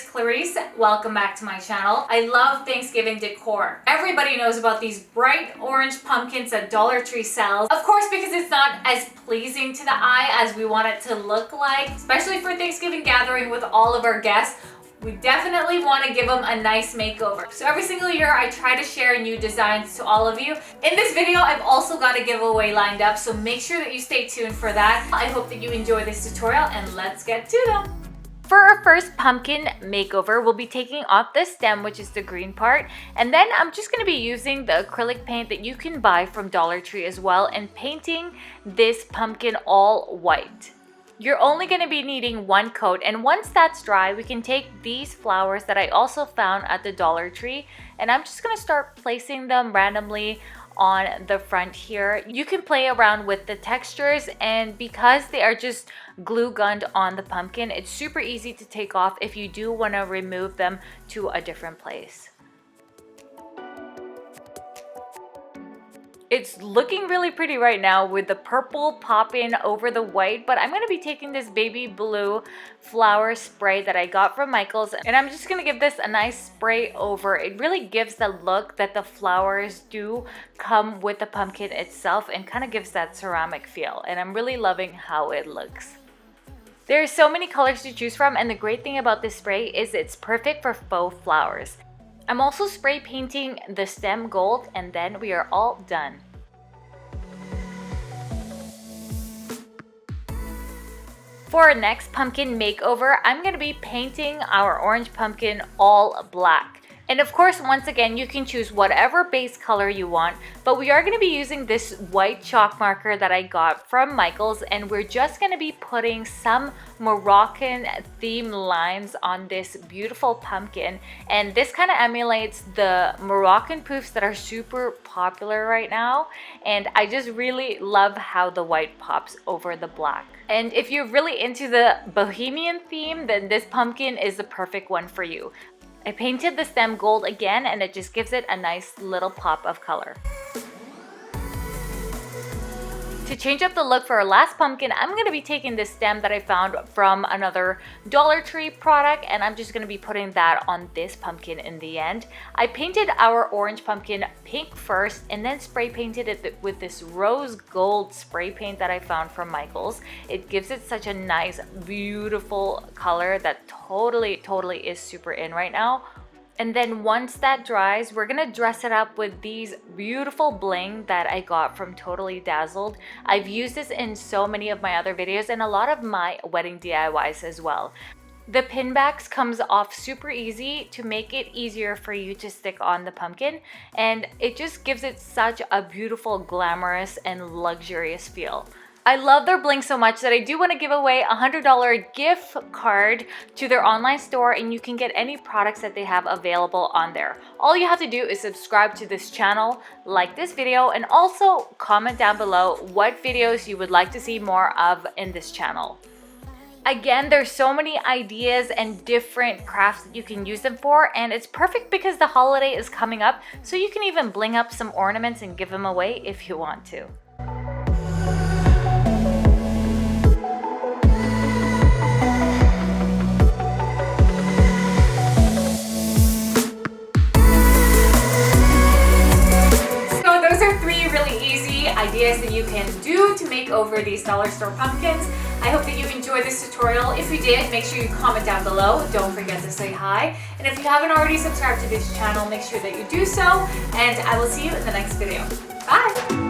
it's Clarizz. Welcome back to my channel. I love Thanksgiving decor. Everybody knows about these bright orange pumpkins that Dollar Tree sells. Of course, because it's not as pleasing to the eye as we want it to look like, especially for Thanksgiving gathering with all of our guests. We definitely want to give them a nice makeover. So every single year I try to share new designs to all of you. In this video, I've also got a giveaway lined up, so make sure that you stay tuned for that. I hope that you enjoy this tutorial and let's get to them. For our first pumpkin makeover, we'll be taking off the stem, which is the green part, and then I'm just going to be using the acrylic paint that you can buy from Dollar Tree as well and painting this pumpkin all white. You're only going to be needing one coat, and once that's dry, we can take these flowers that I also found at the Dollar Tree, and I'm just going to start placing them randomly on the front here. You can play around with the textures, and because they are just glue gunned on the pumpkin, it's super easy to take off if you do want to remove them to a different place. It's looking really pretty right now with the purple popping over the white, but I'm going to be taking this baby blue flower spray that I got from Michael's, and I'm just going to give this a nice spray over. It really gives the look that the flowers do come with the pumpkin itself and kind of gives that ceramic feel, and I'm really loving how it looks. There are so many colors to choose from, and the great thing about this spray is it's perfect for faux flowers. I'm also spray painting the stem gold, and then we are all done. For our next pumpkin makeover, I'm going to be painting our orange pumpkin all black. And of course, once again, you can choose whatever base color you want, but we are going to be using this white chalk marker that I got from Michael's, and we're just going to be putting some Moroccan theme lines on this beautiful pumpkin. And this kind of emulates the Moroccan poofs that are super popular right now. And I just really love how the white pops over the black. And if you're really into the bohemian theme, then this pumpkin is the perfect one for you. I painted the stem gold again, and it just gives it a nice little pop of color. To change up the look for our last pumpkin, I'm going to be taking this stem that I found from another Dollar Tree product, and I'm just going to be putting that on this pumpkin in the end. I painted our orange pumpkin pink first, and then spray painted it with this rose gold spray paint that I found from Michael's. It gives it such a nice, beautiful color that totally is super in right now. And then once that dries, we're gonna dress it up with these beautiful bling that I got from Totally Dazzled. I've used this in so many of my other videos and a lot of my wedding DIYs as well. The pin backs comes off super easy to make it easier for you to stick on the pumpkin, and it just gives it such a beautiful, glamorous, and luxurious feel. I love their bling so much that I do want to give away a $100 gift card to their online store, and you can get any products that they have available on there. All you have to do is subscribe to this channel, like this video, and also comment down below what videos you would like to see more of in this channel. Again, there's so many ideas and different crafts that you can use them for, and it's perfect because the holiday is coming up, so you can even bling up some ornaments and give them away if you want to. Ideas that you can do to make over these dollar store pumpkins. I hope that you enjoyed this tutorial. If you did, make sure you comment down below. Don't forget to say hi. And if you haven't already subscribed to this channel, make sure that you do so. And I will see you in the next video. Bye!